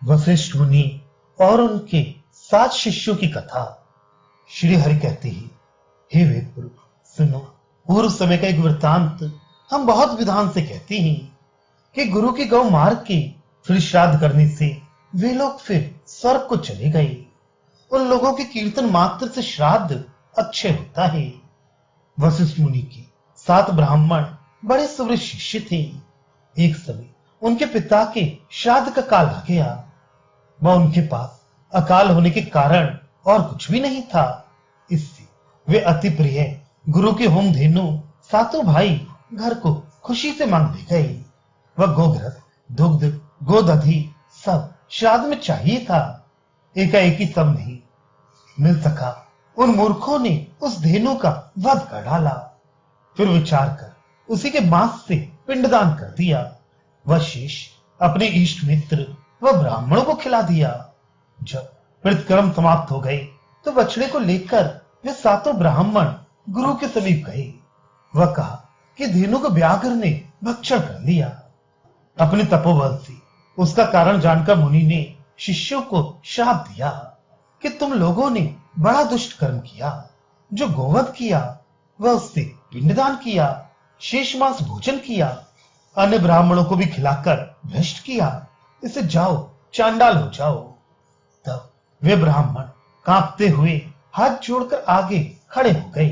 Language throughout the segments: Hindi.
वशिष्ठ मुनि और उनके 7 शिष्यों की कथा। श्री हरि कहते हैं, हे वेदपुरुष, सुनो। पूर्व समय का एक वृत्तांत हम बहुत विधान से कहते हैं कि गुरु की गौ मार के फिर श्राद्ध करने से वे लोग फिर स्वर्ग को चले गए। उन लोगों के कीर्तन मात्र से श्राद्ध अक्षय होता है। वशिष्ठ मुनि के 7 ब्राह्मण बड़े सुवृत्त शिष्य थे। एक समय उनके पिता के श्राद्ध का काल आ गया। वह उनके पास अकाल होने के कारण और कुछ भी नहीं था। इससे वे अति प्रिय गुरु के होम धेनु 7 भाई घर को खुशी से मांग ले गए। वह गोघृत, दुग्ध, गोदधि सब श्राद्ध में चाहिए था। एकाएक ही सब नहीं मिल सका। उन मूर्खों ने उस धेनु का वध कर डाला। फिर विचार कर उसी के मांस से पिंडदान कर दिया। वह शेष अपने इष्ट मित्र व ब्राह्मणों को खिला दिया। जब कृतकर्म समाप्त हो गए तो बछड़े को लेकर वे 7 ब्राह्मण गुरु के समीप गए। वह कहा कि धेनु को व्याघ्र ने भक्षण कर लिया। अपने तपोबल से उसका कारण जानकर मुनि ने शिष्यों को श्राप दिया कि तुम लोगों ने बड़ा दुष्ट कर्म किया। जो गोवध किया वह उससे पिंडदान किया, शेष मांस भोजन किया, अन्य ब्राह्मणों को भी खिलाकर भ्रष्ट किया। इसे जाओ, चांडाल हो जाओ। तब वे ब्राह्मण कांपते हुए हाथ जोड़कर आगे खड़े हो गए।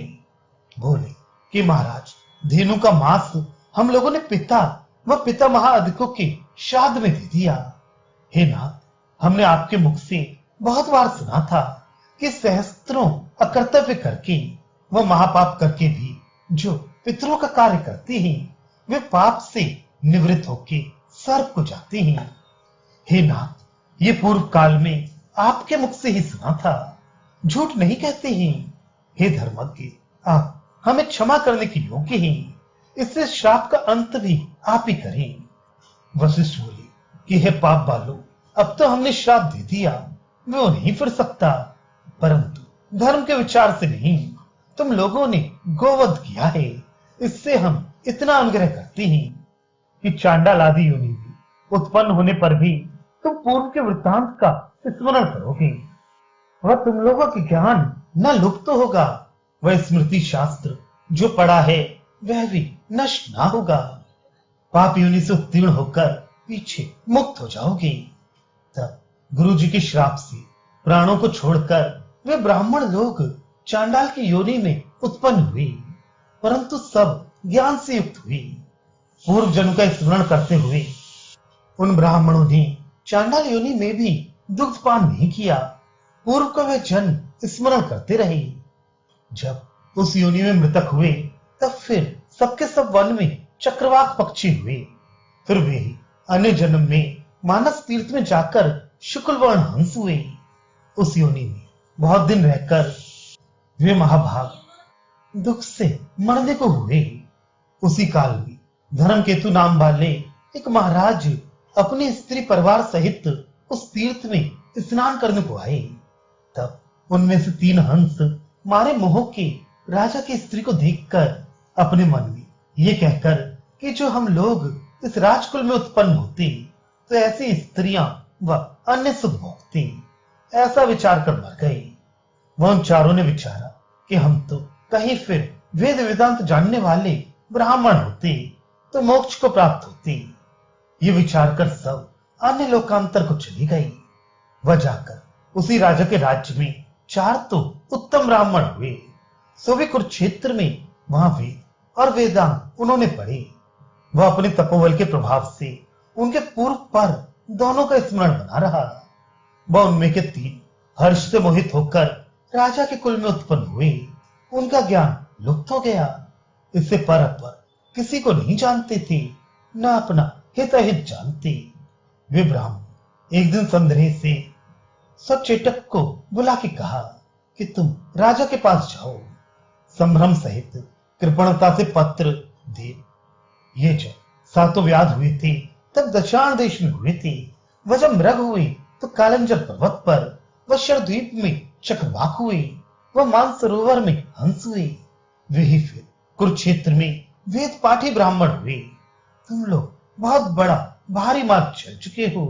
बोले कि महाराज, धेनु का मांस हम लोगों ने पिता व पिता महाअधिकों के श्राद्ध में दे दिया। हे नाथ, हमने आपके मुख से बहुत बार सुना था कि सहस्त्रों अकर्तव्य करके व महापाप करके भी जो पितरों का कार्य करते हैं वे पाप से निवृत्त होके स्वर्ग को जाते हैं। हे नाथ, ये पूर्व काल में आपके मुख से ही सुना था, झूठ नहीं कहते हैं। हे धर्मज्ञ, आप हमें क्षमा करने के योग्य हैं। इससे श्राप का अंत भी आप ही करें। वशिष्ठ बोले कि हे पाप बालो, अब तो हमने श्राप दे दिया, वो नहीं फिर सकता। परंतु धर्म के विचार से नहीं, तुम लोगों ने गोवध किया है। इससे हम इतना अनुग्रह करते हैं कि चांडाल आदि योनि भी उत्पन्न होने पर भी तुम पूर्व के वृत्तांत का स्मरण करोगे। वह तुम लोगों के ज्ञान न लुप्त होगा, वह स्मृति शास्त्र जो पढ़ा है वह भी नष्ट ना होगा। पाप योनि से उत्तीर्ण होकर पीछे मुक्त हो जाओगे। तब गुरु जी के श्राप से प्राणों को छोड़कर वे ब्राह्मण लोग चांडाल की योनि में उत्पन्न हुए, परंतु सब ज्ञान से युक्त हुए। पूर्व जन्म का स्मरण करते हुए उन ब्राह्मणों ने चांडाल योनि में भी दुग्ध पान नहीं किया। पूर्व का वह जन्म स्मरण करते रहे। जब उस योनि में मृतक हुए तब फिर सबके सब वन में चक्रवाक पक्षी हुए। फिर वे अन्य जन्म में मानस तीर्थ में जाकर शुक्ल वर्ण हंस हुए। उस योनि में बहुत दिन रहकर वे महाभाग दुख से मरने को हुए। उसी काल में धर्मकेतु नाम वाले एक महाराज अपनी स्त्री परिवार सहित उस तीर्थ में स्नान करने को आए। तब उनमें से 3 हंस मारे मोह के राजा की स्त्री को देखकर अपने मन में ये कहकर कि जो हम लोग इस राजकुल में उत्पन्न होते तो ऐसी स्त्रियां व अन्य सुख भोगते, ऐसा विचार कर मर गए। वह उन चारों ने विचारा कि हम तो कहीं फिर वेद वेदांत जानने वाले ब्राह्मण होते तो मोक्ष को प्राप्त होते। ये विचार कर सब अन्य लोकांतर को चली गई। वह जाकर उसी राजा के राज्य में 4 तो उत्तम ब्राह्मण हुए। सो वे कुरुक्षेत्र में वहां वेद और वेदांत उन्होंने पढ़े। वह अपने तपोबल के प्रभाव से उनके पूर्व पर दोनों का स्मरण बना रहा। वह उनमें के 3 हर्ष से मोहित होकर राजा के कुल में उत्पन्न हुए। उनका ज्ञान लुप्त हो गया। इससे पर किसी को नहीं जानते थे, न अपना हितहित जानते। वे ब्राह्मण एक दिन संदेह से सचेतक को बुला के कहा कि तुम राजा के पास जाओ। संभ्रम सहित कृपणता से पत्र दे। ये जब 7 व्याध हुए थे तब दक्षिण देश में हुए थे। वह जब मृग हुए तो कालंजर पर्वत पर, वह शरद्वीप में चक्रवाक हुए, वह मानसरोवर में हंस हुए। वे ही फिर कुरुक्षेत्र में वेद पाठी ब्राह्मण हुए। तुम लोग बहुत बड़ा भारी मार्ग चल चुके हो।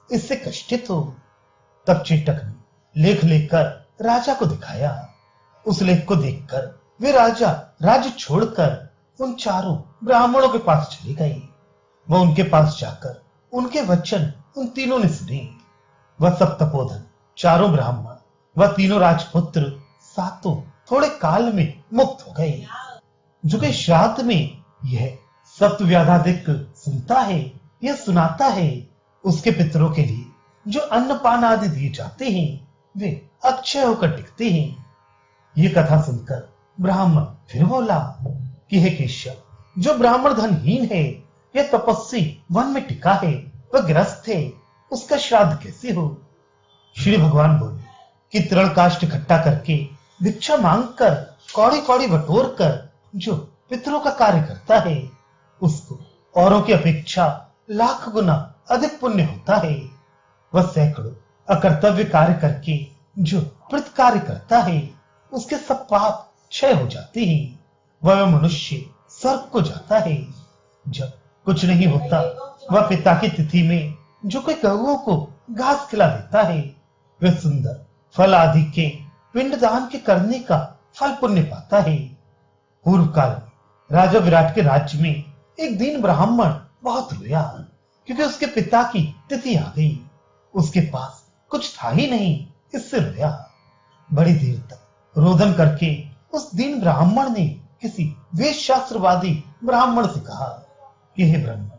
इससे कष्टित हो। तब चेटक ने लेख लेकर राजा को दिखाया। उस लेख को देखकर वे राजा राज्य छोड़कर उन चारों ब्राह्मणों के पास चली गई। वह उनके पास जाकर उनके वचन उन तीनों ने सुने। वह सब तपोधन, चारों ब्राह्मण, वह तीनों राजपुत्र सातों थोड़े काल में मुक्त हो गए। जो कि श्राद्ध में यह सप्तव्याधादिक सुनता है, यह सुनाता है, उसके पितरों के लिए जो अन्नपान आदि दिए जाते हैं वे अक्षय होकर टिकते हैं। ये कथा सुनकर ब्राह्मण फिर बोला कि हे केशव, जो ब्राह्मण धनहीन है या तपस्वी वन में टिका है, वह ग्रस्त है, उसका श्राद्ध कैसे हो? श्री भगवान बोले कि तृण काष्ठ इकट्ठा करके भिक्षा मांगकर कौड़ी कौड़ी बटोर कर जो पितरों का कार्य करता है उसको औरों की अपेक्षा लाख गुना अधिक पुण्य होता है। वह सैकड़ों अकर्तव्य कार्य करके जो कृत कार्य करता है उसके सब पाप क्षय हो जाते हैं। वह मनुष्य स्वर्ग को जाता है। जब कुछ नहीं होता वह पिता की तिथि में जो कोई गौओं को घास खिला देता है वह सुंदर फल आदि के पिंडदान के करने का फल पुण्य पाता है। पूर्व काल में राजा विराट के राज्य में एक दीन ब्राह्मण बहुत रोया क्योंकि उसके पिता की तिथि आ गई। उसके पास कुछ था ही नहीं, इससे रोया। बड़ी देर तक रोदन करके उस दीन ब्राह्मण ने किसी वेद शास्त्रवादी ब्राह्मण से कहा कि हे ब्राह्मण,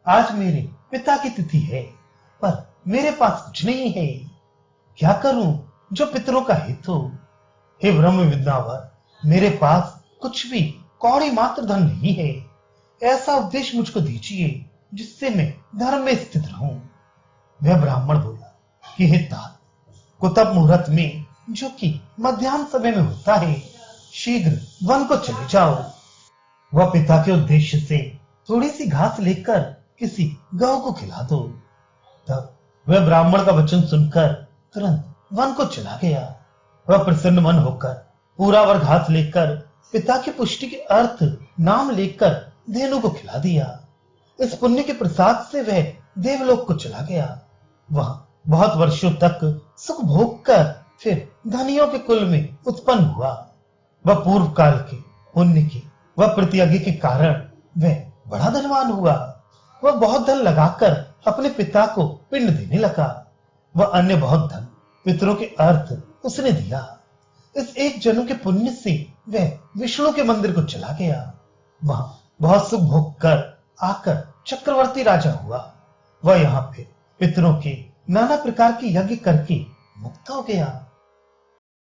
आज मेरे पिता की तिथि है पर मेरे पास कुछ नहीं है, क्या करूं जो पितरों का हित हो? हे ब्रह्म विद्यावर, मेरे पास कुछ भी कौड़ी मात्र धन नहीं है। ऐसा उपदेश मुझको दीजिए जिससे मैं धर्म में स्थित रहूं। वह ब्राह्मण बोला कि हे तात, कुतब मुहूर्त में जो कि मध्याह्न समय में होता है, शीघ्र वन को चले जाओ। वह पिता के उद्देश्य से थोड़ी सी घास लेकर किसी गौ को खिला दो। तब वह ब्राह्मण का वचन सुनकर तुरंत वन को चला गया। वह प्रसन्न मन होकर पूरा वर घास लेकर पिता की पुष्टि के अर्थ नाम लेकर धेनु को खिला दिया। इस पुण्य के प्रसाद से वह देवलोक को चला गया। वहां बहुत वर्षों तक सुख भोग कर फिर धनियों के कुल में उत्पन्न हुआ। वह पूर्व काल के पुण्य के वह प्रतिज्ञा के कारण वह बड़ा धनवान हुआ। वह बहुत धन लगाकर अपने पिता को पिंड देने लगा। वह अन्य बहुत धन पितरों के अर्थ उसने दिया। इस एक जन्म के पुण्य से वह विष्णु के मंदिर को चला गया। वहां बहुत सुख भोग कर आकर चक्रवर्ती राजा हुआ। वह यहाँ पे पितरों के नाना प्रकार के यज्ञ करके मुक्त हो गया।